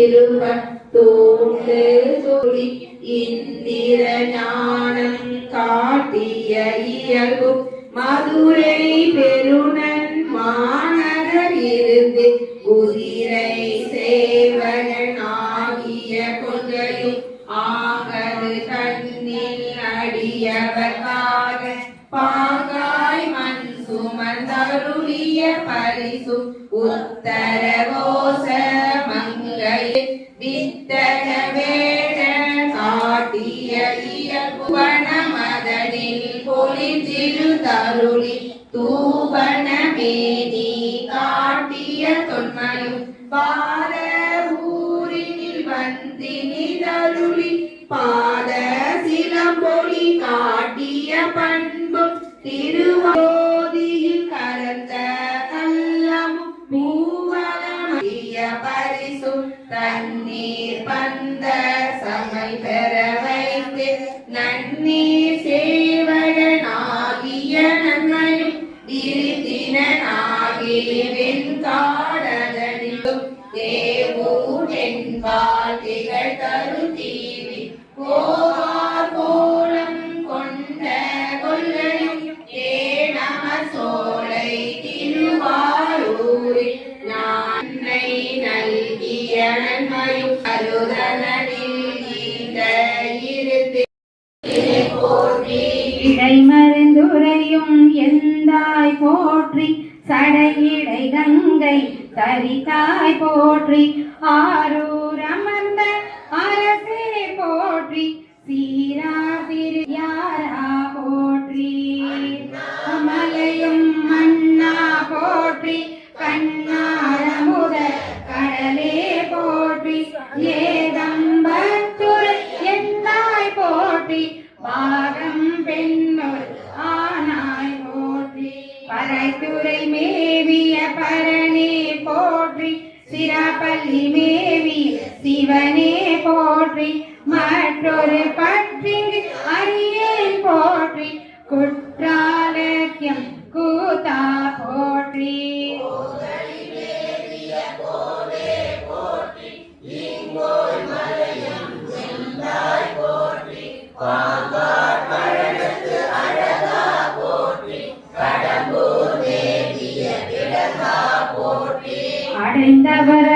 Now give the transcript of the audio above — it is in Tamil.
இருபத்தோடு சொல்லி இந்திர ஞானம் காட்டிய இயல்பு மதுரை பெருநன் மாநகர் இருந்து குதிரை சேவகன் ஆகிய கொள்கையும் ஆகது தன்னில் அடியவர்காக பாங்காய் மண் சுமந்தருளிய பரிசும் உத்தரகோச மங்கை வித்தக வேட காட்டிய இயல்புவன மதனில் பொலிந்திரு தருளி தூபன மேனி காட்டிய தொன்மையும் பாத ஊரினில் வந்தினி தருளி பாத சிலம்பொலி காட்டிய பண்பும் திருவோதியில் கலந்த கல்லமும் பூவலமதிய பரிசும் தண்ணீர் பந்த சமை பெற வைத்து நன்னீர் சேவகனாகிய நன்மையும் இருத்தினாகி வெண்காடனிலும் தேவூர் என்பால் திகழ் தரு தீவி கோவார் கோலம் கொண்ட கொள்ளையும் ஏனம சோலை திருவாரூரில் நான்னை நல்கிய நன்மையும் அருதனில் ஈந்த இருந்து இடை மருந்துரையும் எந்தாய் போற்றி சடையிடை கங்கை தரித்தாய் போற்றி ஆரூர் அமர்ந்த அரசே போற்றி சீரா திருயாரா போற்றி அமலையும் மன்னா போற்றி கண்ணாரமுத கடலே போற்றி ஏதம்பத்துரை எந்தாய் போற்றி பாகம் பெண்ணொரு ஆனாய் போற்றி பறைத்துறை மேவிய பரனே போற்றி சிராப்பள்ளி மேவிய சிவனே போற்றி மற்றொரு பற்றிங்கு அரியேன் போற்றி குற்றாலக்கியம் கூத்தா போற்றி அடைந்தவர்